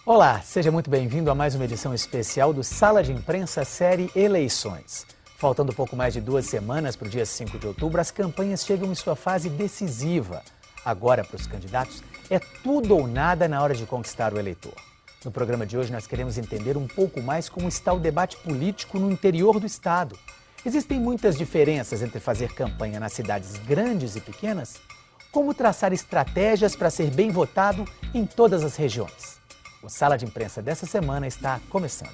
Olá, seja muito bem-vindo a mais uma edição especial do Sala de Imprensa série Eleições. Faltando pouco mais de 2 semanas para o dia 5 de outubro, as campanhas chegam em sua fase decisiva. Agora, para os candidatos, é tudo ou nada na hora de conquistar o eleitor. No programa de hoje, nós queremos entender um pouco mais como está o debate político no interior do estado. Existem muitas diferenças entre fazer campanha nas cidades grandes e pequenas? Como traçar estratégias para ser bem votado em todas as regiões? O Sala de Imprensa dessa semana está começando.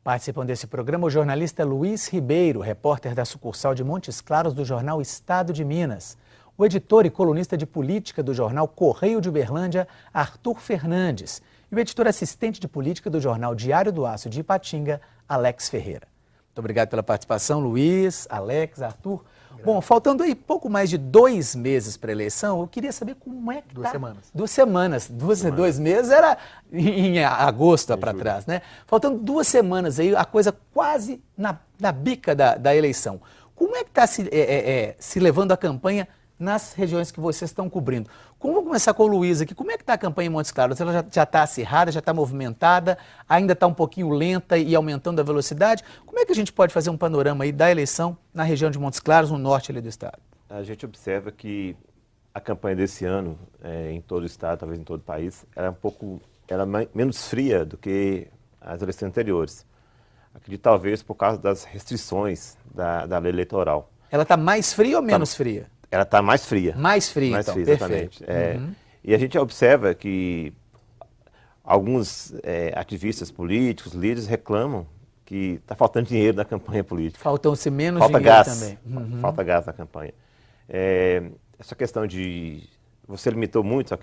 Participam desse programa o jornalista Luiz Ribeiro, repórter da sucursal de Montes Claros do jornal Estado de Minas. O editor e colunista de política do jornal Correio de Uberlândia, Arthur Fernandes. E o editor assistente de política do jornal Diário do Aço de Ipatinga, Alex Ferreira. Muito obrigado pela participação, Luiz, Alex, Arthur. Obrigado. Bom, faltando aí pouco mais de 2 meses para a eleição, eu queria saber como é que 2 semanas. 2 semanas. 2 meses era em agosto para trás, né? Faltando 2 semanas aí, a coisa quase na bica da eleição. Como é que está se levando a campanha nas regiões que vocês estão cobrindo? Vamos começar com o Luiz aqui. Como é que está a campanha em Montes Claros? Ela já está acirrada, já está movimentada, ainda está um pouquinho lenta e aumentando a velocidade? Como é que a gente pode fazer um panorama aí da eleição na região de Montes Claros, no norte ali do estado? A gente observa que a campanha desse ano, em todo o estado, talvez em todo o país, era menos fria do que as eleições anteriores. Acredito talvez por causa das restrições da lei eleitoral. Ela está mais fria ou menos fria? Ela está mais fria. Mais fria, mais então, fria, perfeito. Exatamente. E a gente observa que alguns ativistas políticos, líderes, reclamam que está faltando dinheiro na campanha política. Faltam-se menos Falta dinheiro gás, também. Falta gás na campanha. Essa questão de... Você limitou muito,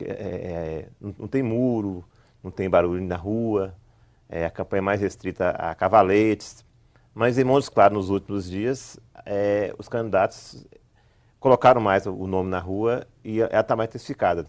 não tem muro, não tem barulho na rua, a campanha é mais restrita a cavaletes. Mas em Montes Claros, nos últimos dias, os candidatos colocaram mais o nome na rua e ela está mais intensificada.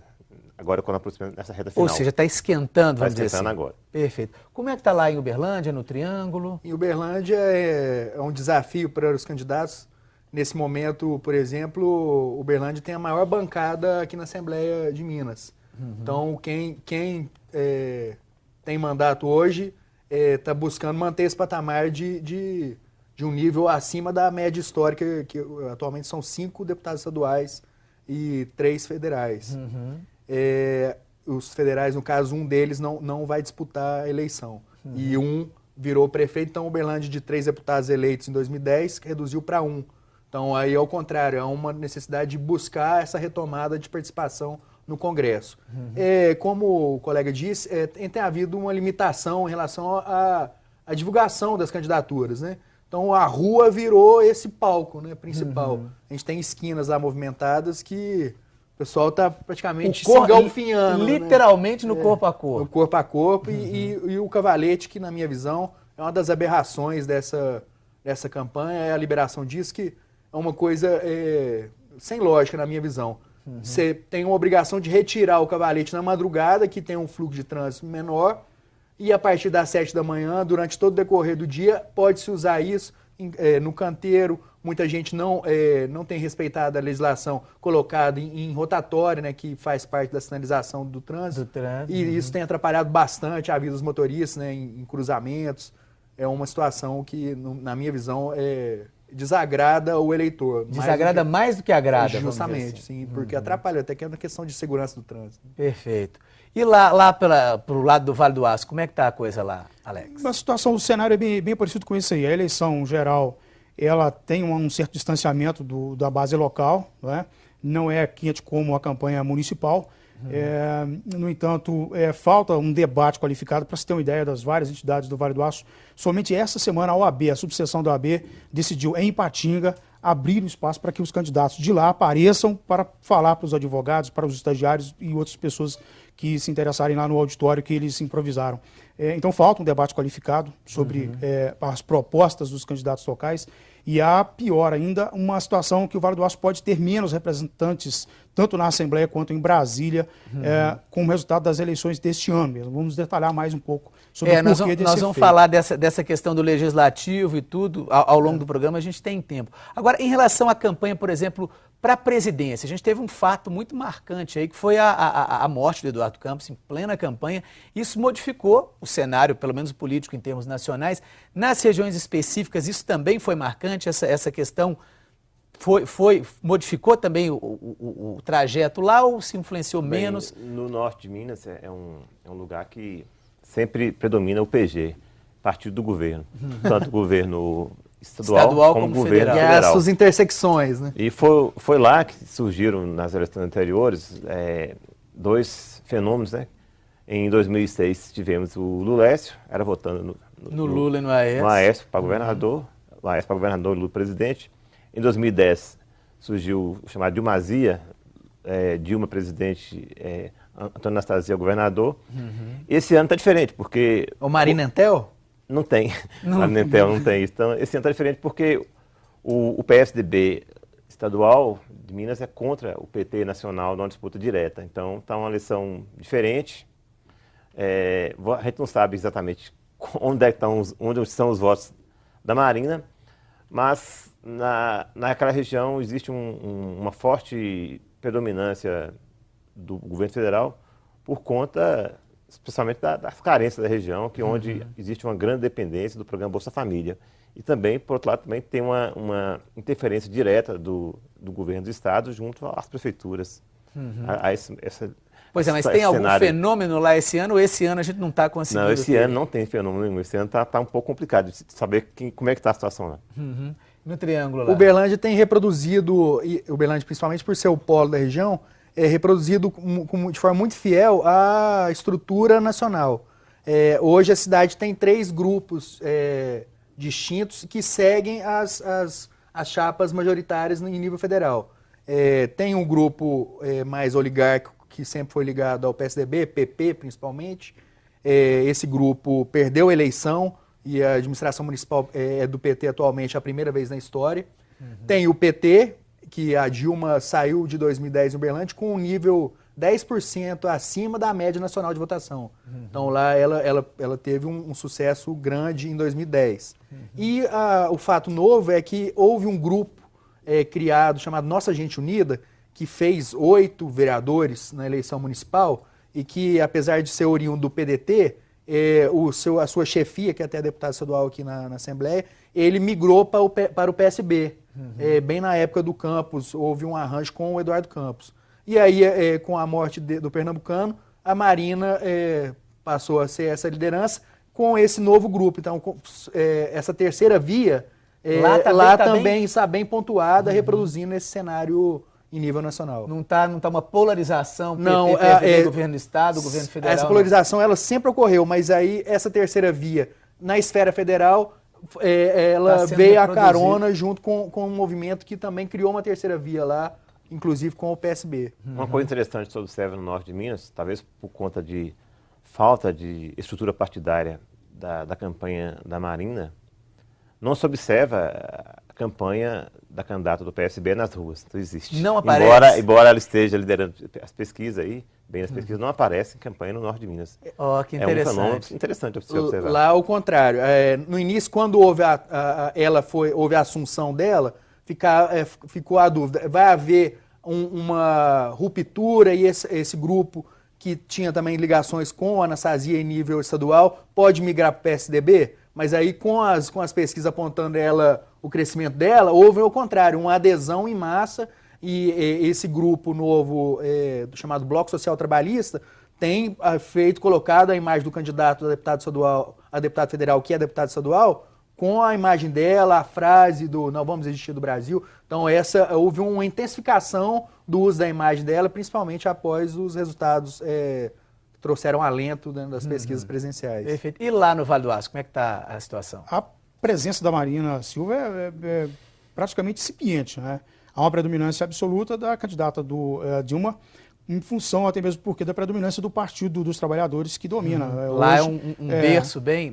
Agora, quando aproximamos nessa reta final. Ou seja, está esquentando, vamos dizer assim. Está esquentando agora. Perfeito. Como é que está lá em Uberlândia, no Triângulo? Em Uberlândia é um desafio para os candidatos. Nesse momento, por exemplo, Uberlândia tem a maior bancada aqui na Assembleia de Minas. Então, quem tem mandato hoje está buscando manter esse patamar de um nível acima da média histórica, que atualmente são 5 deputados estaduais e 3 federais. Os federais, no caso, um deles não vai disputar a eleição. E um virou prefeito, então Uberlândia, de 3 deputados eleitos em 2010, reduziu para 1. Então, aí, ao contrário, há uma necessidade de buscar essa retomada de participação no Congresso. Como o colega disse, tem havido uma limitação em relação à divulgação das candidaturas, né? Então, a rua virou esse palco, né, principal. A gente tem esquinas lá movimentadas que o pessoal está praticamente se engalfinhando. Literalmente, né? No corpo a corpo. No corpo a corpo. E o cavalete, que na minha visão é uma das aberrações dessa campanha, é a liberação disso, que é uma coisa sem lógica na minha visão. Você tem uma obrigação de retirar o cavalete na madrugada, que tem um fluxo de trânsito menor, e a partir das 7 da manhã, durante todo o decorrer do dia, pode-se usar isso no canteiro. Muita gente não tem respeitado a legislação colocada em rotatória, né, que faz parte da sinalização do trânsito. E isso tem atrapalhado bastante a vida dos motoristas, né, em cruzamentos. É uma situação que, na minha visão, desagrada o eleitor. Desagrada mais do que agrada. Justamente, assim. Sim, porque atrapalha até que é uma questão de segurança do trânsito. Perfeito. E lá pro lado do Vale do Aço, como é que está a coisa lá, Alex? A situação do cenário é bem parecido com isso aí. A eleição geral, ela tem um certo distanciamento da base local, não é quente como a campanha municipal. No entanto, falta um debate qualificado. Para se ter uma ideia das várias entidades do Vale do Aço, somente essa semana a OAB, a subseção da OAB, decidiu em Ipatinga abrir um espaço para que os candidatos de lá apareçam para falar para os advogados, para os estagiários e outras pessoas que se interessarem lá no auditório que eles improvisaram. Então falta um debate qualificado sobre as propostas dos candidatos locais e há, pior ainda, uma situação que o Vale do Aço pode ter menos representantes, tanto na Assembleia quanto em Brasília, com o resultado das eleições deste ano mesmo. Vamos detalhar mais um pouco sobre o porquê desse Nós vamos efeito. falar dessa questão do legislativo e tudo ao longo do programa, a gente tem tempo. Agora, em relação à campanha, por exemplo, para a presidência, a gente teve um fato muito marcante aí, que foi a morte do Eduardo Campos em plena campanha. Isso modificou o cenário, pelo menos político em termos nacionais. Nas regiões específicas, isso também foi marcante, essa questão modificou também o trajeto lá ou se influenciou menos? No norte de Minas é um lugar que sempre predomina o PG, partido do governo. Tanto o governo estadual como governo federal. E as suas intersecções, né? E foi lá que surgiram, nas eleições anteriores, dois fenômenos, né? Em 2006 tivemos o Lulécio, era votando no Lula e no Aécio. No Aécio para governador, o Aécio para governador e Lula presidente. Em 2010 surgiu o chamado Dilmazia, Dilma presidente, Antônio Anastasia governador. Esse ano está diferente, porque... O Marina Entel? Não tem. Marina Entel não tem isso. Então, esse ano está diferente porque o PSDB estadual de Minas é contra o PT nacional numa disputa direta. Então, está uma eleição diferente. A gente não sabe exatamente onde estão os votos da Marina, mas naquela região existe uma forte predominância do governo federal por conta, especialmente das carências da região, onde existe uma grande dependência do programa Bolsa Família. E também, por outro lado, também tem uma interferência direta do governo do estado junto às prefeituras. Pois é, mas tem algum fenômeno lá esse ano ou esse ano a gente não está conseguindo? Não, esse ano não tem fenômeno nenhum. Esse ano está um pouco complicado de saber como é que está a situação lá. No Triângulo lá. Uberlândia tem reproduzido, Uberlândia principalmente por ser o polo da região, reproduzido de forma muito fiel à estrutura nacional. Hoje a cidade tem 3 grupos distintos que seguem as chapas majoritárias em nível federal. Tem um grupo mais oligárquico que sempre foi ligado ao PSDB, PP principalmente. Esse grupo perdeu a eleição e a administração municipal é do PT atualmente a primeira vez na história. Tem o PT, que a Dilma saiu de 2010 em Uberlândia com um nível 10% acima da média nacional de votação. Então lá ela teve um sucesso grande em 2010. E o fato novo é que houve um grupo criado chamado Nossa Gente Unida, que fez 8 vereadores na eleição municipal e que, apesar de ser oriundo do PDT, a sua chefia, que é até deputado estadual aqui na Assembleia, ele migrou para o PSB. Bem na época do Campos, houve um arranjo com o Eduardo Campos. E aí, com a morte do pernambucano, a Marina passou a ser essa liderança com esse novo grupo. Então, essa terceira via lá também está bem pontuada, reproduzindo esse cenário em nível nacional. Não tá uma polarização, não, PSDB, governo do estado, governo federal? Essa polarização ela sempre ocorreu, mas aí essa terceira via na esfera federal, ela veio a carona junto com um movimento que também criou uma terceira via lá, inclusive com o PSB. Uma coisa interessante que se observa no norte de Minas, talvez por conta de falta de estrutura partidária da campanha da Marina, não se observa a campanha da candidata do PSB nas ruas, não existe. Não aparece? Embora ela esteja liderando as pesquisas aí, bem as pesquisas, não aparece em campanha no norte de Minas. Que interessante. É um fenômeno interessante de se observar. Lá, ao contrário, no início, quando houve houve a assunção dela, ficou a dúvida, vai haver uma ruptura e esse grupo que tinha também ligações com a Anastasia em nível estadual, pode migrar para o PSDB? Mas aí, com as pesquisas apontando o crescimento dela, houve ao contrário, uma adesão em massa e esse grupo novo, chamado Bloco Social Trabalhista, tem colocado a imagem do candidato a deputado federal, que é deputado estadual, com a imagem dela, a frase do "não vamos desistir do Brasil". Então houve uma intensificação do uso da imagem dela, principalmente após os resultados trouxeram alento dentro das pesquisas presenciais. Perfeito. E lá no Vale do Aço, como é que está a situação? A presença da Marina Silva é praticamente incipiente, né? Há uma predominância absoluta da candidata do Dilma em função até mesmo porque da predominância do Partido dos Trabalhadores que domina. Lá Hoje, é um berço bem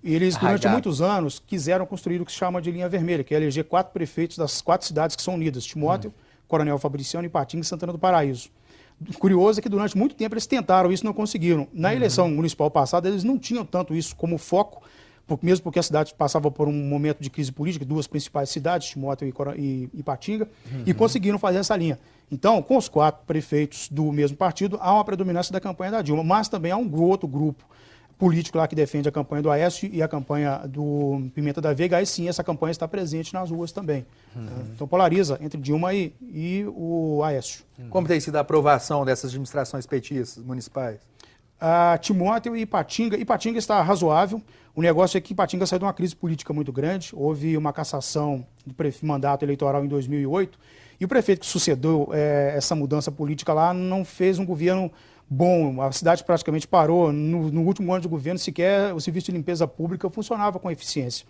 eles, durante arraigado. muitos anos, quiseram construir o que se chama de linha vermelha, que é eleger 4 prefeitos das 4 cidades que são unidas, Timóteo, Coronel Fabriciano, Ipatinga e Santana do Paraíso. Curioso é que durante muito tempo eles tentaram isso e não conseguiram. Na eleição municipal passada, eles não tinham tanto isso como foco, mesmo porque a cidade passava por um momento de crise política, 2 principais cidades, Timóteo e Ipatinga, e conseguiram fazer essa linha. Então, com os 4 prefeitos do mesmo partido, há uma predominância da campanha da Dilma, mas também há um outro grupo político lá que defende a campanha do Aécio e a campanha do Pimenta da Veiga. Aí sim, essa campanha está presente nas ruas também. Então, polariza entre Dilma e o Aécio. Como tem sido a aprovação dessas administrações petistas municipais? Timóteo e Ipatinga. Ipatinga está razoável. O negócio é que Ipatinga saiu de uma crise política muito grande. Houve uma cassação do mandato eleitoral em 2008. E o prefeito que sucedeu essa mudança política lá não fez um governo bom. A cidade praticamente parou. No último ano de governo, sequer o serviço de limpeza pública funcionava com eficiência.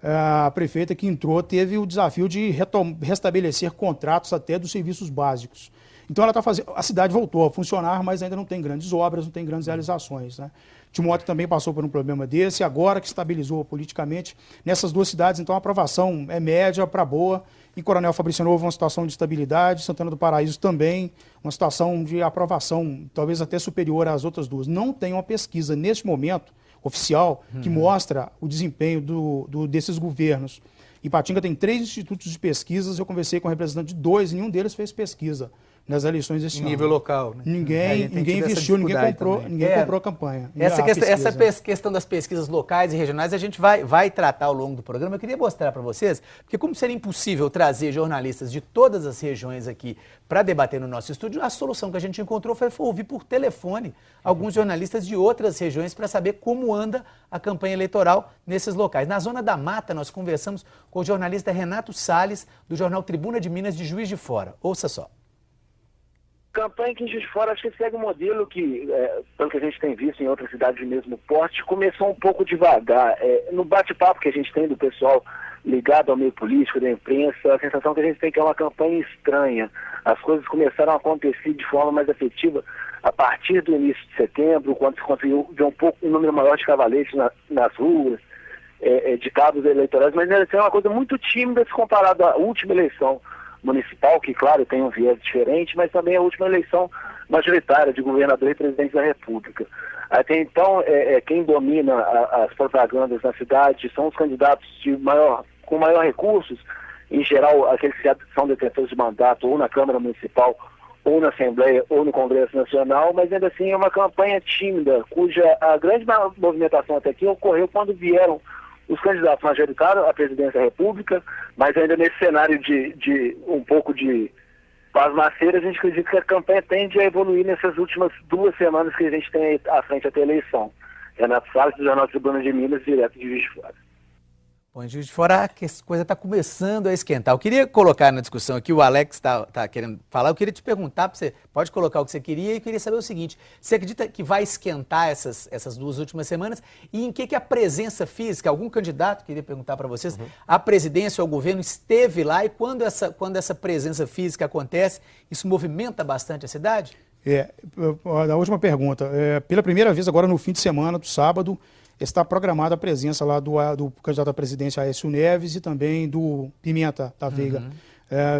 A prefeita que entrou teve o desafio de restabelecer contratos até dos serviços básicos. Então ela está fazendo. A cidade voltou a funcionar, mas ainda não tem grandes obras, não tem grandes realizações, né? Timóteo também passou por um problema desse, agora que estabilizou politicamente. Nessas 2 cidades, então, a aprovação é média para boa. Em Coronel Fabriciano houve uma situação de estabilidade, Santana do Paraíso também, uma situação de aprovação, talvez até superior às outras 2. Não tem uma pesquisa, neste momento, oficial, que mostra o desempenho desses governos. Ipatinga tem 3 institutos de pesquisas, eu conversei com o representante de 2, e nenhum deles fez pesquisa nas eleições deste ano. Em nível local, né? Ninguém investiu, ninguém comprou a campanha. Essa questão das pesquisas locais e regionais a gente vai tratar ao longo do programa. Eu queria mostrar para vocês, porque como seria impossível trazer jornalistas de todas as regiões aqui para debater no nosso estúdio, a solução que a gente encontrou foi ouvir por telefone alguns jornalistas de outras regiões para saber como anda a campanha eleitoral nesses locais. Na Zona da Mata, nós conversamos com o jornalista Renato Salles, do jornal Tribuna de Minas de Juiz de Fora. Ouça só. Campanha aqui em Juiz de Fora, acho que segue um modelo que, pelo que a gente tem visto em outras cidades de mesmo porte, começou um pouco devagar. No bate-papo que a gente tem do pessoal ligado ao meio político, da imprensa, a sensação que a gente tem que é uma campanha estranha. As coisas começaram a acontecer de forma mais efetiva a partir do início de setembro, quando se conseguiu ver um número maior de cavaletes nas ruas, de cabos eleitorais, mas é uma coisa muito tímida se comparado à última eleição municipal, que, claro, tem um viés diferente, mas também a última eleição majoritária de governador e presidente da República. Até então, quem domina as propagandas na cidade são os candidatos com maior recursos, em geral, aqueles que são detentores de mandato ou na Câmara Municipal, ou na Assembleia, ou no Congresso Nacional, mas ainda assim é uma campanha tímida, cuja a grande movimentação até aqui ocorreu quando vieram os candidatos majoritários à presidência da República, mas ainda nesse cenário de um pouco de pasmaceira, a gente acredita que a campanha tende a evoluir nessas últimas 2 semanas que a gente tem à frente até a eleição. Renato Salles, do Jornal Tribuna de Minas, direto de Juiz de Fora. Bom, em Juiz de Fora, a coisa está começando a esquentar. Eu queria colocar na discussão aqui, o Alex está querendo falar, eu queria te perguntar, você pode colocar o que você queria, e queria saber o seguinte, você acredita que vai esquentar essas 2 últimas semanas, e em que a presença física, algum candidato, queria perguntar para vocês, a presidência ou o governo esteve lá, e quando essa presença física acontece, isso movimenta bastante a cidade? A última pergunta, pela primeira vez agora no fim de semana, do sábado, está programada a presença lá do candidato à presidência Aécio Neves e também do Pimenta da Veiga.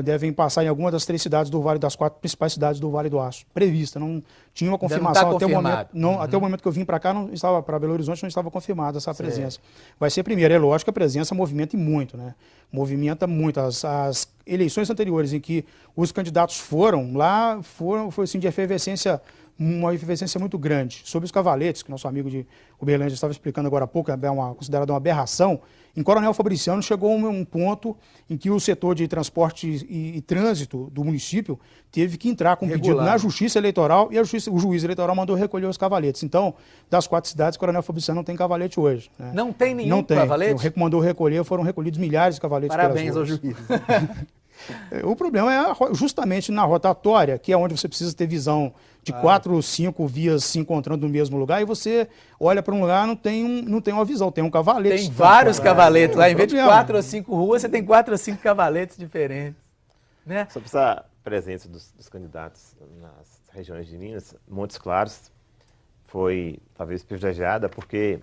Devem passar em alguma das 3 cidades do Vale, das 4 principais cidades do Vale do Aço. Prevista, não tinha uma confirmação até o momento. Até o momento que eu vim para cá, não estava para Belo Horizonte, não estava confirmada essa presença. Vai ser primeiro. É lógico que a presença movimenta muito, né? Movimenta muito. As eleições anteriores em que os candidatos foram lá, foi assim de efervescência, uma efervescência muito grande. Sobre os cavaletes, que nosso amigo de Uberlândia estava explicando agora há pouco, é considerada uma aberração. Em Coronel Fabriciano chegou um ponto em que o setor de transporte e trânsito do município teve que entrar com um pedido na Justiça Eleitoral, e o juiz eleitoral mandou recolher os cavaletes. Então, das 4 cidades, Coronel Fabriciano não tem cavalete hoje, né? Não tem nenhum cavalete? Mandou recolher, foram recolhidos milhares de cavaletes. Parabéns ao juiz. O problema é justamente na rotatória, que é onde você precisa ter visão de 4 ou 5 vias se encontrando no mesmo lugar, e você olha para um lugar, não tem uma visão, tem um cavalete. Tem vários cavaletes lá, em vez de 4 ou 5 ruas, você tem 4 ou 5 cavaletes diferentes, né? Sobre essa presença dos candidatos nas regiões de Minas, Montes Claros foi talvez privilegiada porque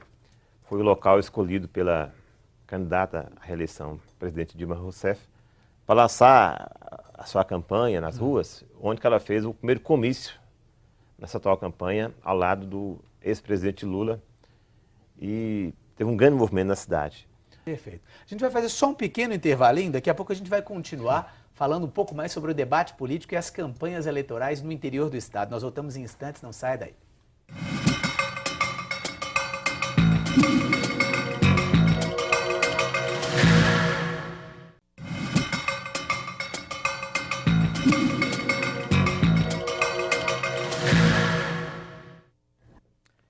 foi o local escolhido pela candidata à reeleição, presidente Dilma Rousseff, para lançar a sua campanha nas ruas, onde que ela fez o primeiro comício nessa atual campanha, ao lado do ex-presidente Lula, e teve um grande movimento na cidade. Perfeito. A gente vai fazer só um pequeno intervalinho, daqui a pouco a gente vai continuar falando um pouco mais sobre o debate político e as campanhas eleitorais no interior do estado. Nós voltamos em instantes, não saia daí.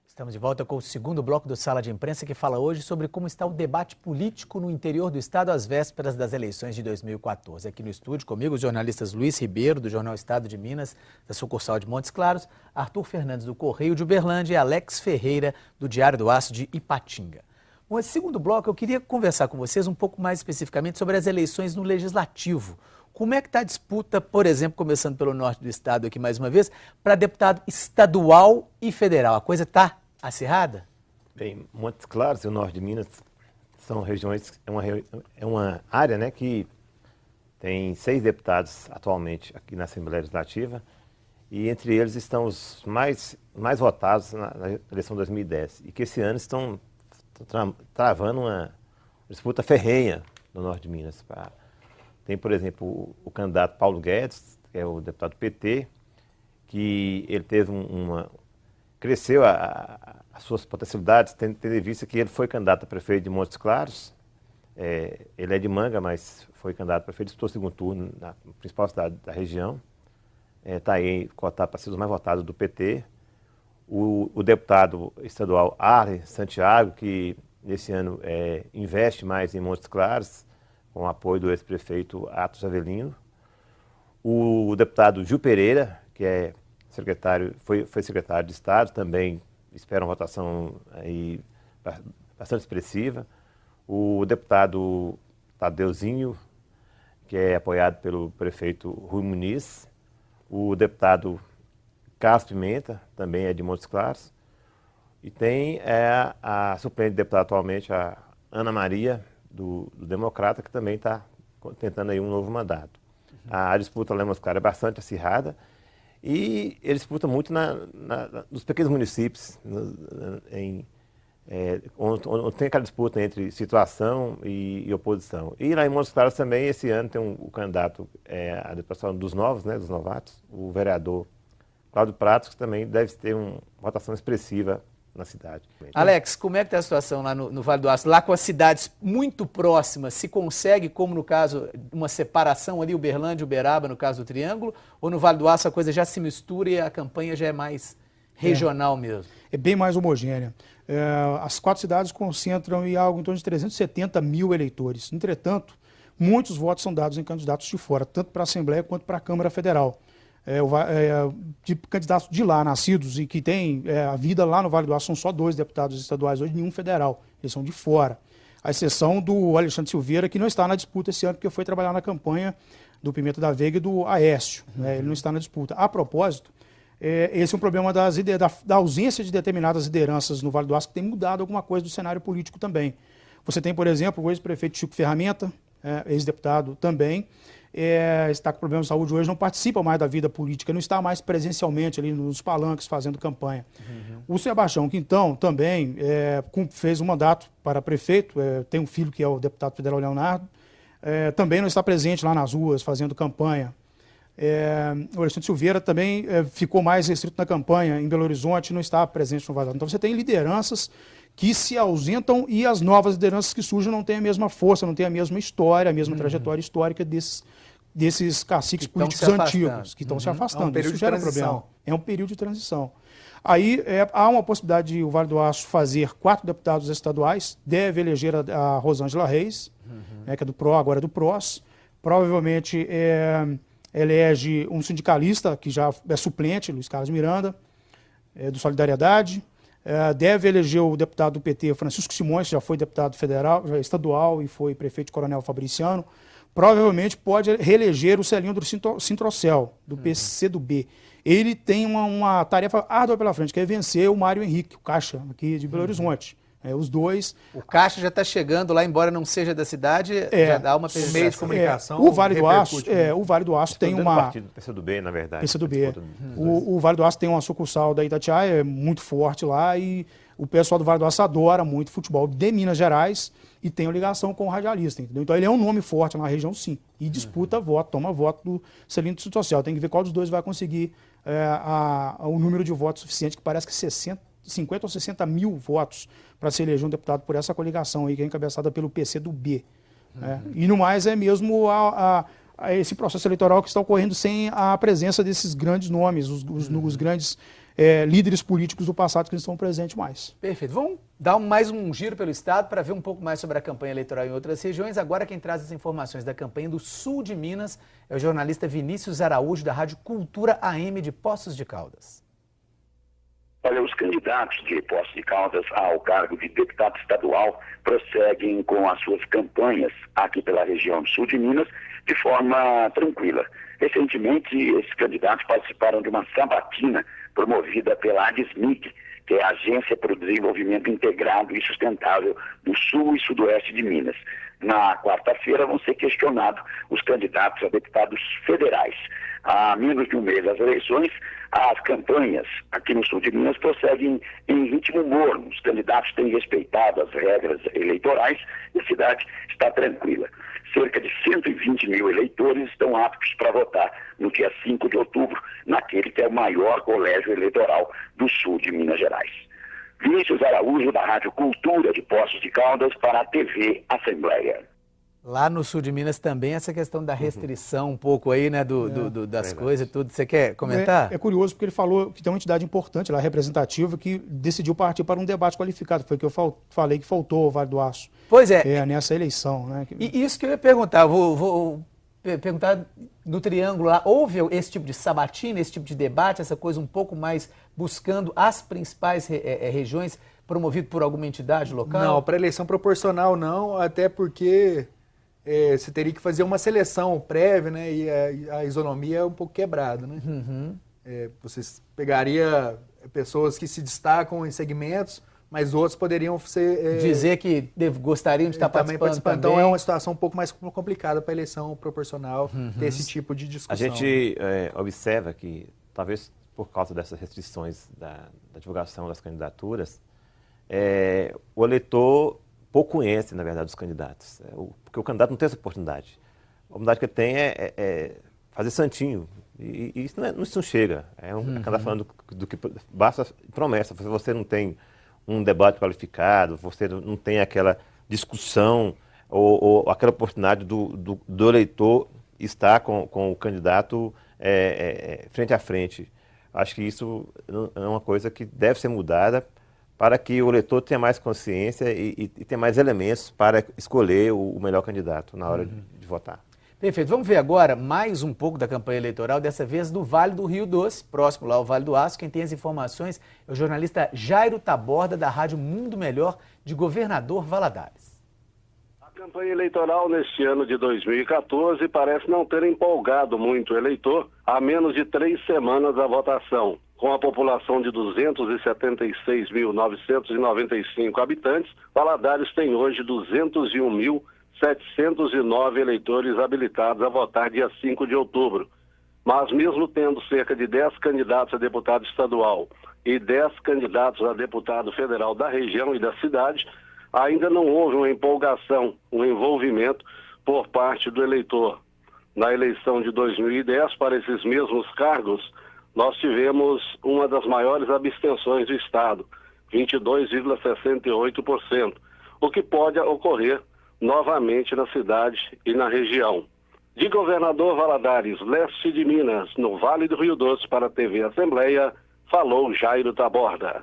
Estamos de volta com o segundo bloco do Sala de Imprensa, que fala hoje sobre como está o debate político no interior do estado às vésperas das eleições de 2014. Aqui no estúdio comigo os jornalistas Luiz Ribeiro, do Jornal Estado de Minas, da sucursal de Montes Claros, Arthur Fernandes, do Correio de Uberlândia e Alex Ferreira, do Diário do Aço de Ipatinga. Bom, esse segundo bloco eu queria conversar com vocês um pouco mais especificamente sobre as eleições no Legislativo. Como é que está a disputa, por exemplo, começando pelo norte do estado aqui mais uma vez, para deputado estadual e federal? A coisa está acirrada? Bem, Montes Claros e o norte de Minas são regiões, é uma área, né, que tem 6 deputados atualmente aqui na Assembleia Legislativa, e entre eles estão os mais votados na eleição de 2010, e que esse ano estão travando uma disputa ferrenha no norte de Minas. Tem, por exemplo, o candidato Paulo Guedes, que é o deputado do PT, que ele teve cresceu as suas potencialidades, tendo em vista que ele foi candidato a prefeito de Montes Claros. Ele é de Manga, mas foi candidato a prefeito, disputou o segundo turno na principal cidade da região. Está aí cotado para ser os mais votados do PT. O deputado estadual Arlen Santiago, que nesse ano investe mais em Montes Claros, com o apoio do ex-prefeito Atos Avelino. O deputado Gil Pereira, que foi secretário de Estado, também espera uma votação aí bastante expressiva. O deputado Tadeuzinho, que é apoiado pelo prefeito Rui Muniz. O deputado Carlos Pimenta, também é de Montes Claros. E tem a suplente de deputado atualmente, a Ana Maria, do Democrata, que também está tentando aí um novo mandato. A disputa lá em Montes Claros é bastante acirrada. E ele disputa muito nos pequenos municípios, onde tem aquela disputa entre situação e oposição. E lá em Montes Claros também, esse ano, tem o candidato à deputação dos novos, né, dos novatos, o vereador Cláudio Pratos, que também deve ter uma votação expressiva na cidade. Alex, como é que está a situação lá no Vale do Aço? Lá com as cidades muito próximas, se consegue, como no caso, uma separação ali, Uberlândia, Uberaba, no caso do Triângulo, ou no Vale do Aço a coisa já se mistura e a campanha já é mais regional mesmo? É bem mais homogênea. As 4 cidades concentram em algo em torno de 370 mil eleitores. Entretanto, muitos votos são dados em candidatos de fora, tanto para a Assembleia quanto para a Câmara Federal. De candidatos de lá, nascidos e que têm a vida lá no Vale do Aço, são só 2 deputados estaduais hoje, nenhum federal, eles são de fora. A exceção do Alexandre Silveira, que não está na disputa esse ano, porque foi trabalhar na campanha do Pimenta da Veiga e do Aécio, né? Ele não está na disputa. A propósito, esse é um problema da ausência de determinadas lideranças no Vale do Aço, que tem mudado alguma coisa do cenário político também. Você tem, por exemplo, o ex-prefeito Chico Ferramenta, ex-deputado também, está com problemas de saúde hoje, não participa mais da vida política, não está mais presencialmente ali nos palanques fazendo campanha. O Sebastião Quintão também fez um mandato para prefeito, tem um filho que é o deputado federal Leonardo, também não está presente lá nas ruas fazendo campanha. O Alexandre Silveira também ficou mais restrito na campanha em Belo Horizonte, não está presente no Vale do Aço. Então você tem lideranças que se ausentam e as novas lideranças que surgem não têm a mesma força, não têm a mesma história, a mesma trajetória histórica desses caciques políticos antigos, que estão se afastando. É um período Isso gera de transição. problema. É um período de transição. Aí há uma possibilidade de o Vale do Aço fazer 4 deputados estaduais, deve eleger a Rosângela Reis, que é do PRO, agora é do PROS. Provavelmente elege um sindicalista, que já é suplente, Luiz Carlos Miranda, do Solidariedade. Deve eleger o deputado do PT, Francisco Simões, que já foi deputado federal, estadual e foi prefeito de Coronel Fabriciano. provavelmente pode reeleger o Celinho do Sintrocel, do PCdoB. Ele tem uma tarefa árdua pela frente, que é vencer o Mário Henrique, o Caixa, aqui de Belo Horizonte. Os dois. O Caixa já está chegando lá, embora não seja da cidade, já dá uma o meio de comunicação. O Vale do Aço, o Vale do Aço tem uma... partido do PCdoB, na verdade. PCdoB. O Vale do Aço tem uma sucursal da Itatiaia, é muito forte lá, e o pessoal do Vale do Aço adora muito futebol de Minas Gerais e tem uma ligação com o radialista, entendeu? Então ele é um nome forte na região, sim, e disputa voto, toma voto do Celinho do Sintrocel. Tem que ver qual dos dois vai conseguir o número de votos suficiente, que parece que 50 ou 60 mil votos para se eleger um deputado por essa coligação aí, que é encabeçada pelo PCdoB. E no mais é mesmo esse processo eleitoral que está ocorrendo sem a presença desses grandes nomes, os grandes líderes políticos do passado que estão presentes mais. Perfeito. Vamos dar mais um giro pelo estado para ver um pouco mais sobre a campanha eleitoral em outras regiões. Agora quem traz as informações da campanha do sul de Minas é o jornalista Vinícius Araújo, da Rádio Cultura AM de Poços de Caldas. Olha, os candidatos de Poços de Caldas ao cargo de deputado estadual prosseguem com as suas campanhas aqui pela região do sul de Minas de forma tranquila. Recentemente, esses candidatos participaram de uma sabatina promovida pela ADSMIC, que é a Agência para o Desenvolvimento Integrado e Sustentável do Sul e Sudoeste de Minas. Na quarta-feira vão ser questionados os candidatos a deputados federais. Há menos de um mês das eleições, as campanhas aqui no sul de Minas prosseguem em ritmo morno. Os candidatos têm respeitado as regras eleitorais e a cidade está tranquila. Cerca de 120 mil eleitores estão aptos para votar no dia 5 de outubro, naquele que é o maior colégio eleitoral do sul de Minas Gerais. Vinícius Araújo, da Rádio Cultura de Poços de Caldas, para a TV Assembleia. Lá no sul de Minas também essa questão da restrição um pouco aí, né, das coisas e tudo. Você quer comentar? É curioso porque ele falou que tem uma entidade importante lá, representativa, que decidiu partir para um debate qualificado. Foi o que eu falei que faltou ao Vale do Aço. Pois é. Nessa eleição, né? E isso que eu ia perguntar, vou perguntar no Triângulo lá, houve esse tipo de sabatina, esse tipo de debate, essa coisa um pouco mais buscando as principais regiões, promovido por alguma entidade local? Não, para eleição proporcional não, até porque você teria que fazer uma seleção prévia, né? E a isonomia é um pouco quebrada, né? Você pegaria pessoas que se destacam em segmentos, mas outros poderiam ser... dizer que gostariam de estar participando também. Então é uma situação um pouco mais complicada para a eleição proporcional, ter esse tipo de discussão. A gente observa que, talvez por causa dessas restrições da divulgação das candidaturas, o eleitor pouco conhece, na verdade, os candidatos. Porque o candidato não tem essa oportunidade. A oportunidade que ele tem é fazer santinho. E isso não chega. Acaba falando do que basta promessa. Você não tem um debate qualificado, você não tem aquela discussão ou aquela oportunidade do eleitor estar com o candidato frente a frente. Acho que isso é uma coisa que deve ser mudada para que o eleitor tenha mais consciência e tenha mais elementos para escolher o melhor candidato na hora de votar. Perfeito. Vamos ver agora mais um pouco da campanha eleitoral, dessa vez do Vale do Rio Doce, próximo lá ao Vale do Aço. Quem tem as informações é o jornalista Jairo Taborda, da Rádio Mundo Melhor, de Governador Valadares. A campanha eleitoral neste ano de 2014 parece não ter empolgado muito o eleitor há menos de 3 semanas da votação. Com a população de 276.995 habitantes, Valadares tem hoje 201.709 eleitores habilitados a votar dia 5 de outubro. Mas mesmo tendo cerca de 10 candidatos a deputado estadual e 10 candidatos a deputado federal da região e da cidade, ainda não houve uma empolgação, um envolvimento por parte do eleitor. Na eleição de 2010, para esses mesmos cargos, nós tivemos uma das maiores abstenções do Estado, 22,68%, o que pode ocorrer novamente na cidade e na região. De Governador Valadares, leste de Minas, no Vale do Rio Doce, para a TV Assembleia, falou Jairo Taborda.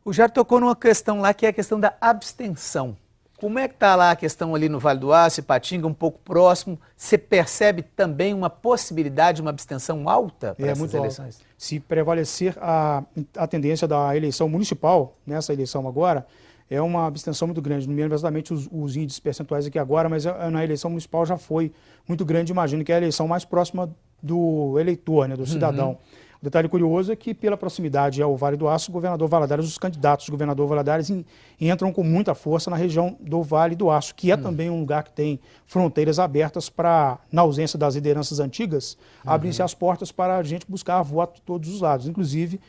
O Jairo tocou numa questão lá que é a questão da abstenção. Como é que está lá a questão ali no Vale do Aço, Ipatinga, um pouco próximo? Você percebe também uma possibilidade de uma abstenção alta para essas eleições? Alto. Se prevalecer a tendência da eleição municipal, nessa eleição agora, é uma abstenção muito grande. Não me lembro exatamente os índices percentuais aqui agora, mas na eleição municipal já foi muito grande. Imagino que é a eleição mais próxima do eleitor, né, do cidadão. O detalhe curioso é que, pela proximidade ao Vale do Aço, o governador Valadares, os candidatos do governador Valadares entram com muita força na região do Vale do Aço, que é também um lugar que tem fronteiras abertas para, na ausência das lideranças antigas, abrir-se as portas para a gente buscar voto de todos os lados, inclusive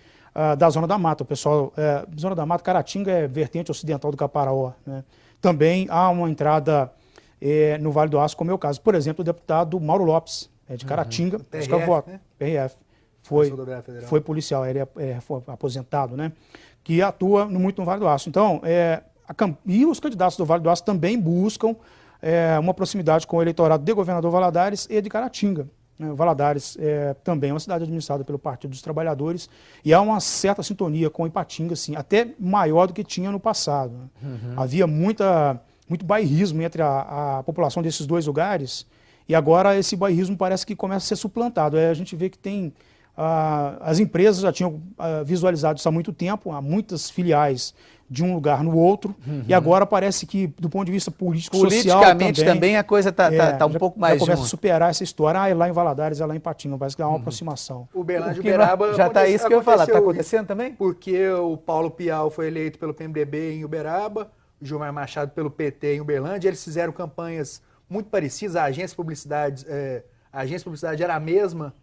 da Zona da Mata. O pessoal, Zona da Mata, Caratinga é vertente ocidental do Caparaó, né? Também há uma entrada no Vale do Aço, como é o caso, por exemplo, o deputado Mauro Lopes, de Caratinga, busca voto, né? PRF. Foi policial, ele foi aposentado, né? Que atua muito no Vale do Aço. Então, e os candidatos do Vale do Aço também buscam uma proximidade com o eleitorado de governador Valadares e de Caratinga. Valadares também é uma cidade administrada pelo Partido dos Trabalhadores e há uma certa sintonia com Ipatinga, assim, até maior do que tinha no passado. Havia muito bairrismo entre a população desses dois lugares e agora esse bairrismo parece que começa a ser suplantado. A gente vê que tem... as empresas já tinham visualizado isso há muito tempo, há muitas filiais de um lugar no outro, e agora parece que, do ponto de vista político-social também a coisa está um pouco mais já começa a superar essa história. É lá em Valadares, é lá em Patinga, parece que há uma aproximação. Uberlândia e Uberaba... Já está isso que eu ia falar, está acontecendo também? Porque o Paulo Pial foi eleito pelo PMDB em Uberaba, o Gilmar Machado pelo PT em Uberlândia, eles fizeram campanhas muito parecidas, a agência de publicidade era a mesma,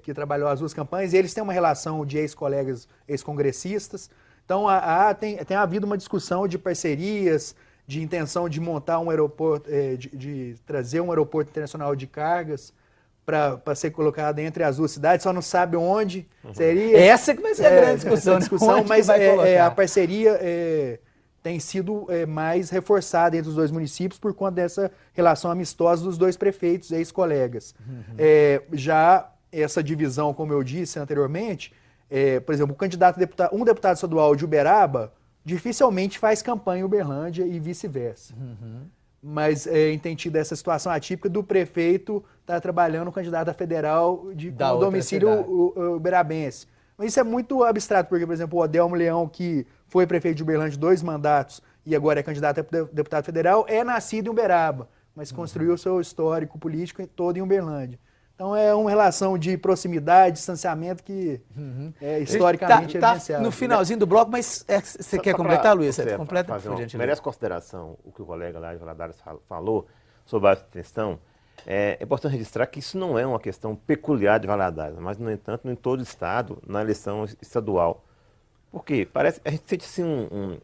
que trabalhou as duas campanhas, e eles têm uma relação de ex-colegas, ex-congressistas. Então, tem havido uma discussão de parcerias, de intenção de montar um aeroporto, de trazer um aeroporto internacional de cargas para ser colocado entre as duas cidades, só não sabe onde seria. Essa que vai ser a grande discussão, mas a parceria tem sido mais reforçada entre os dois municípios por conta dessa relação amistosa dos dois prefeitos, ex-colegas. Já essa divisão, como eu disse anteriormente, por exemplo, um deputado estadual de Uberaba dificilmente faz campanha em Uberlândia e vice-versa. Mas tem tido essa situação atípica do prefeito estar trabalhando com candidato a federal com domicílio uberabense. Mas isso é muito abstrato, porque, por exemplo, o Odelmo Leão, que foi prefeito de Uberlândia 2 mandatos e agora é candidato a deputado federal, é nascido em Uberaba, mas construiu o seu histórico político todo em Uberlândia. Então é uma relação de proximidade, distanciamento que é historicamente evidenciado. No finalzinho do bloco, mas você quer completar, Luiz? Completa, por gentileza. Merece consideração o que o colega lá de Valadares falou sobre a questão. É importante registrar que isso não é uma questão peculiar de Valadares, mas, no entanto, em todo o estado, na eleição estadual. Por quê? A gente sente assim,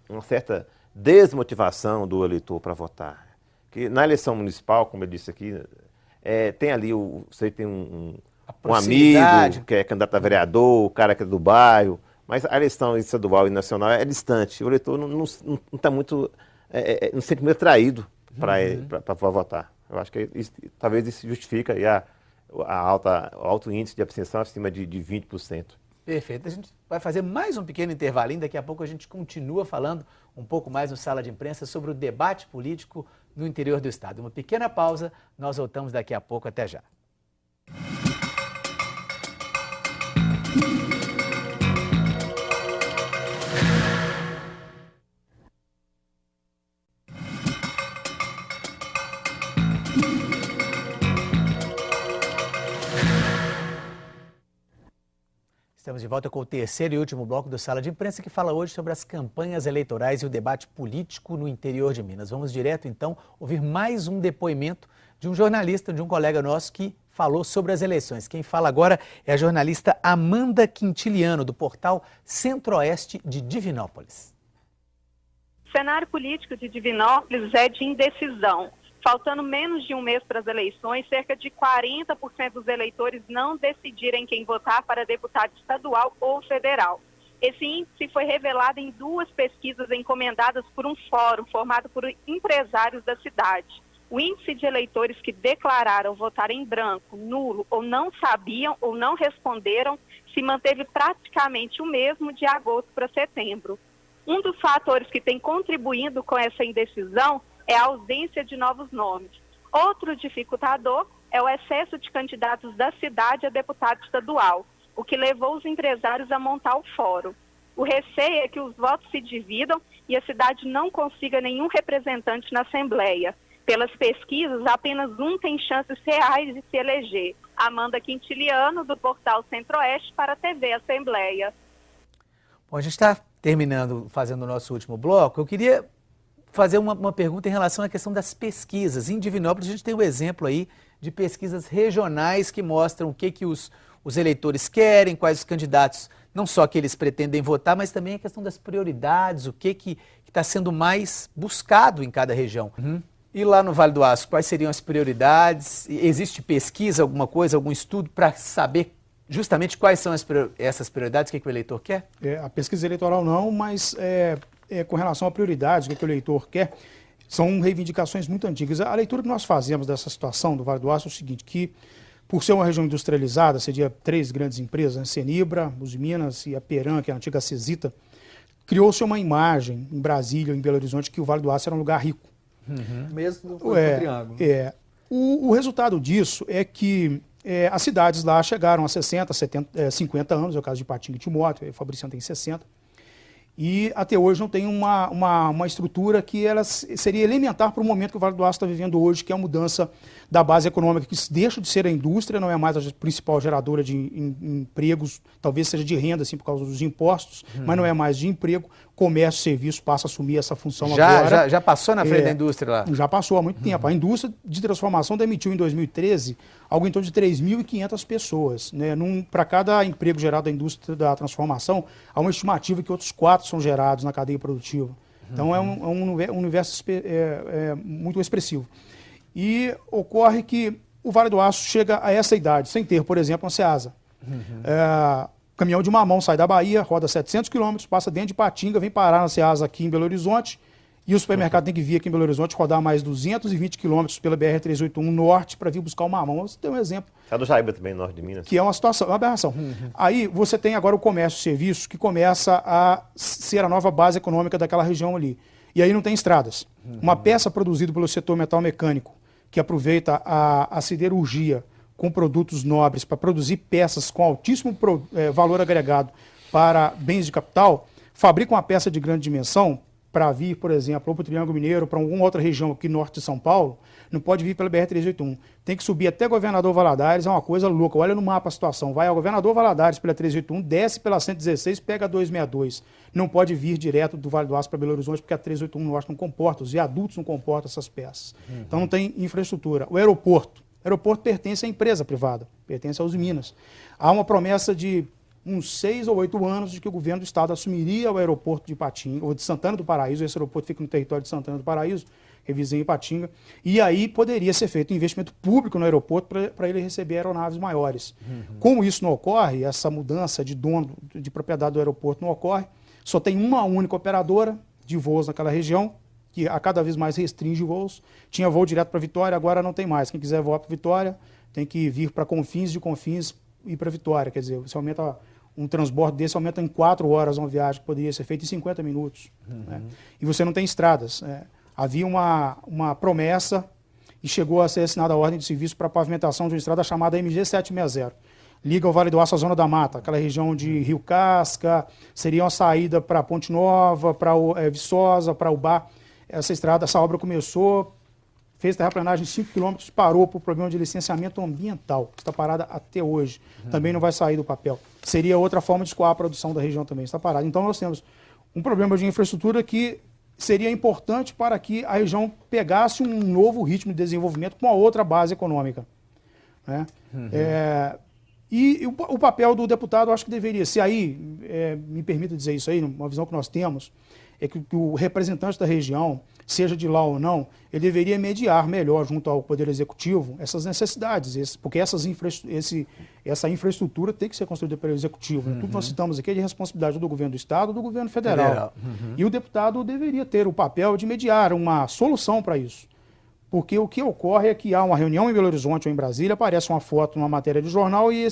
uma certa desmotivação do eleitor para votar. Que na eleição municipal, como eu disse aqui, tem ali, você tem um amigo que é candidato a vereador, o cara que é do bairro, mas a eleição estadual e nacional é distante. O eleitor não está muito, não se sente muito atraído para votar. Eu acho que talvez isso justifica aí o alto índice de abstenção acima de 20%. Perfeito. A gente vai fazer mais um pequeno intervalinho. Daqui a pouco a gente continua falando um pouco mais no Sala de Imprensa sobre o debate político no interior do estado. Uma pequena pausa, nós voltamos daqui a pouco. Até já. Estamos de volta com o terceiro e último bloco do Sala de Imprensa, que fala hoje sobre as campanhas eleitorais e o debate político no interior de Minas. Vamos direto, então, ouvir mais um depoimento de um jornalista, de um colega nosso que falou sobre as eleições. Quem fala agora é a jornalista Amanda Quintiliano, do portal Centro-Oeste de Divinópolis. O cenário político de Divinópolis é de indecisão. Faltando menos de um mês para as eleições, cerca de 40% dos eleitores não decidirem quem votar para deputado estadual ou federal. Esse índice foi revelado em 2 pesquisas encomendadas por um fórum formado por empresários da cidade. O índice de eleitores que declararam votar em branco, nulo ou não sabiam ou não responderam se manteve praticamente o mesmo de agosto para setembro. Um dos fatores que tem contribuído com essa indecisão é a ausência de novos nomes. Outro dificultador é o excesso de candidatos da cidade a deputado estadual, o que levou os empresários a montar o fórum. O receio é que os votos se dividam e a cidade não consiga nenhum representante na Assembleia. Pelas pesquisas, apenas um tem chances reais de se eleger. Amanda Quintiliano, do portal Centro-Oeste, para a TV Assembleia. Bom, a gente está terminando, fazendo o nosso último bloco. Eu queria fazer uma pergunta em relação à questão das pesquisas. Em Divinópolis, a gente tem um exemplo aí de pesquisas regionais que mostram o que os eleitores querem, quais os candidatos, não só que eles pretendem votar, mas também a questão das prioridades, o que está sendo mais buscado em cada região. E lá no Vale do Aço, quais seriam as prioridades? Existe pesquisa, alguma coisa, algum estudo para saber justamente quais são essas prioridades, o que o eleitor quer? A pesquisa eleitoral não, mas com relação a prioridades, o que o eleitor quer, são reivindicações muito antigas. A leitura que nós fazemos dessa situação do Vale do Aço é o seguinte, que por ser uma região industrializada, seria 3 grandes empresas, né, Cenibra, Usiminas e a Peran, que é a antiga Cesita, criou-se uma imagem em Brasília, em Belo Horizonte, que o Vale do Aço era um lugar rico. Mesmo no Triângulo. O resultado disso é que as cidades lá chegaram a 60, 70, 50 anos, é o caso de Ipatinga e Timóteo, o Fabriciano tem 60, e até hoje não tem uma estrutura que ela seria elementar para o momento que o Vale do Aço está vivendo hoje, que é a mudança da base econômica, que deixa de ser a indústria, não é mais a principal geradora de empregos, talvez seja de renda, assim, por causa dos impostos, mas não é mais de emprego. Comércio e serviço passa a assumir essa função agora. Já passou na frente da indústria lá? Já passou há muito tempo. A indústria de transformação demitiu em 2013 algo em torno de 3.500 pessoas. Né? Para cada emprego gerado da indústria da transformação, há uma estimativa que outros 4 são gerados na cadeia produtiva. Então é um universo muito expressivo. E ocorre que o Vale do Aço chega a essa idade, sem ter, por exemplo, uma Ceasa. Caminhão de mamão sai da Bahia, roda 700 quilômetros, passa dentro de Ipatinga, vem parar na Ceasa aqui em Belo Horizonte, e o supermercado tem que vir aqui em Belo Horizonte, rodar mais 220 quilômetros pela BR-381 Norte para vir buscar o mamão. Você tem um exemplo. É do Jaíba também, norte de Minas. Que é uma situação, uma aberração. Aí você tem agora o comércio e serviço, que começa a ser a nova base econômica daquela região ali. E aí não tem estradas. Uma peça produzida pelo setor metal mecânico, que aproveita a siderurgia com produtos nobres para produzir peças com altíssimo valor agregado para bens de capital, fabrica uma peça de grande dimensão para vir, por exemplo, ou para o Triângulo Mineiro, para alguma outra região aqui norte de São Paulo, não pode vir pela BR-381. Tem que subir até Governador Valadares, é uma coisa louca. Olha no mapa a situação. Vai ao Governador Valadares pela 381, desce pela 116, pega a 262. Não pode vir direto do Vale do Aço para Belo Horizonte, porque a 381 Norte não comporta, os viadutos não comportam essas peças. Então não tem infraestrutura. O aeroporto pertence à empresa privada, pertence aos Minas. Há uma promessa de uns 6 ou 8 anos de que o governo do estado assumiria o aeroporto de Ipatinga, ou de Santana do Paraíso. Esse aeroporto fica no território de Santana do Paraíso, que vizinha Ipatinga, e aí poderia ser feito um investimento público no aeroporto para ele receber aeronaves maiores. Como isso não ocorre, essa mudança de dono, de propriedade do aeroporto não ocorre, só tem uma única operadora de voos naquela região, que a cada vez mais restringe voos. Tinha voo direto para Vitória, agora não tem mais. Quem quiser voar para Vitória tem que vir para Confins, de Confins ir para Vitória. Quer dizer, você aumenta um transbordo desse, aumenta em 4 horas uma viagem que poderia ser feita em 50 minutos. Né? E você não tem estradas. Havia uma promessa e chegou a ser assinada a ordem de serviço para a pavimentação de uma estrada chamada MG 760. Liga o Vale do Aço à Zona da Mata, aquela região de Rio Casca, seria uma saída para Ponte Nova, para Viçosa, para Ubá. Essa obra começou, fez terraplanagem de 5 km, parou por problema de licenciamento ambiental, que está parada até hoje. Também não vai sair do papel. Seria outra forma de escoar a produção da região também, está parada. Então nós temos um problema de infraestrutura que seria importante para que a região pegasse um novo ritmo de desenvolvimento com a outra base econômica. Né? E o papel do deputado, eu acho que deveria ser aí, me permita dizer isso aí, uma visão que nós temos, é que o representante da região, seja de lá ou não, ele deveria mediar melhor junto ao Poder Executivo essas necessidades, porque essa infraestrutura tem que ser construída pelo Executivo. Né? Tudo que nós citamos aqui é de responsabilidade do governo do Estado, do governo federal. E o deputado deveria ter o papel de mediar uma solução para isso. Porque o que ocorre é que há uma reunião em Belo Horizonte ou em Brasília, aparece uma foto numa matéria de jornal e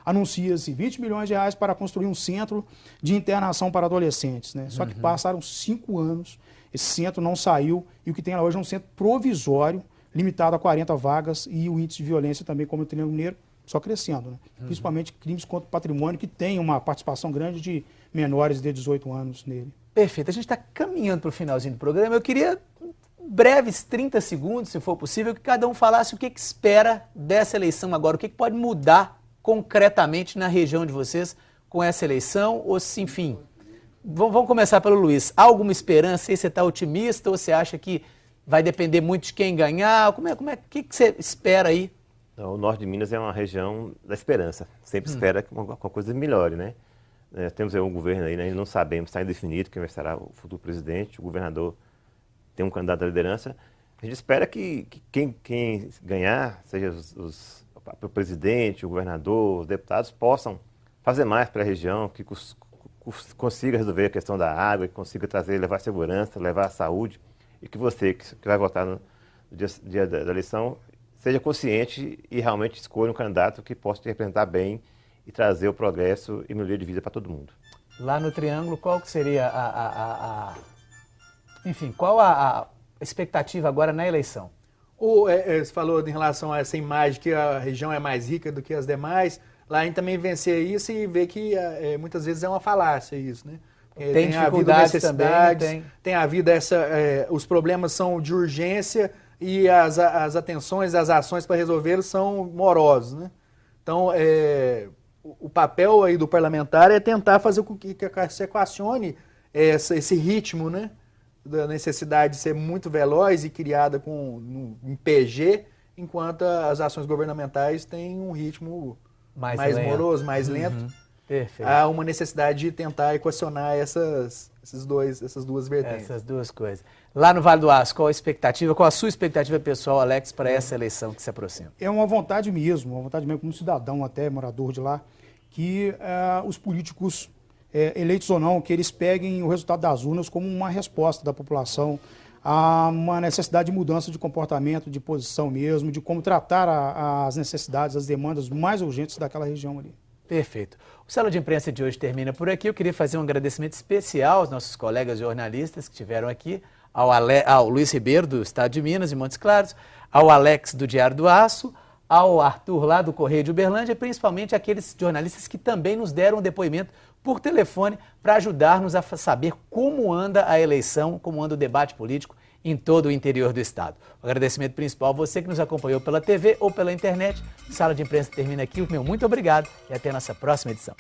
anuncia-se 20 milhões de reais para construir um centro de internação para adolescentes. Né? Só que passaram 5 anos, esse centro não saiu, e o que tem lá hoje é um centro provisório, limitado a 40 vagas, e o índice de violência também, como o Triângulo Mineiro, só crescendo. Né? Principalmente crimes contra o patrimônio, que tem uma participação grande de menores de 18 anos nele. Perfeito. A gente está caminhando para o finalzinho do programa. Eu queria breves 30 segundos, se for possível, que cada um falasse o que espera dessa eleição agora, o que pode mudar concretamente na região de vocês com essa eleição, ou se, enfim, vamos começar pelo Luiz. Há alguma esperança aí? Você está otimista ou você acha que vai depender muito de quem ganhar? O que você espera aí? O norte de Minas é uma região da esperança, sempre espera que alguma coisa melhore, né? Temos aí um governo aí, né? Não sabemos, está indefinido quem vai ser o futuro presidente, o governador tem um candidato à liderança. A gente espera que quem ganhar, seja o presidente, o governador, os deputados, possam fazer mais para a região, que consiga resolver a questão da água, que consiga levar segurança, levar saúde, e que você, que vai votar no dia da eleição, seja consciente e realmente escolha um candidato que possa te representar bem e trazer o progresso e melhoria de vida para todo mundo. Lá no Triângulo, qual que seria enfim, qual a expectativa agora na eleição? Você falou em relação a essa imagem que a região é mais rica do que as demais. Lá a gente também vencer isso e ver que muitas vezes é uma falácia isso, né? Tem dificuldades também, tem havido os problemas são de urgência e as atenções, as ações para resolvê-los são morosos, né? Então, o papel aí do parlamentar é tentar fazer com que se equacione esse ritmo, né? Da necessidade de ser muito veloz e criada em PG, enquanto as ações governamentais têm um ritmo mais moroso, mais lento. Perfeito. Há uma necessidade de tentar equacionar essas duas vertentes. Essas duas coisas. Lá no Vale do Aço, qual a sua expectativa pessoal, Alex, para essa eleição que se aproxima? É uma vontade mesmo como cidadão até, morador de lá, que os políticos, eleitos ou não, que eles peguem o resultado das urnas como uma resposta da população a uma necessidade de mudança de comportamento, de posição mesmo, de como tratar as necessidades, as demandas mais urgentes daquela região ali. Perfeito. O Sala de Imprensa de hoje termina por aqui. Eu queria fazer um agradecimento especial aos nossos colegas jornalistas que estiveram aqui, ao Luiz Ribeiro, do Estado de Minas, de Montes Claros, ao Alex, do Diário do Aço, ao Arthur, lá do Correio de Uberlândia, e principalmente aqueles jornalistas que também nos deram um depoimento por telefone para ajudar-nos a saber como anda a eleição, como anda o debate político em todo o interior do estado. O agradecimento principal a você que nos acompanhou pela TV ou pela internet. O Sala de Imprensa termina aqui. O meu muito obrigado e até a nossa próxima edição.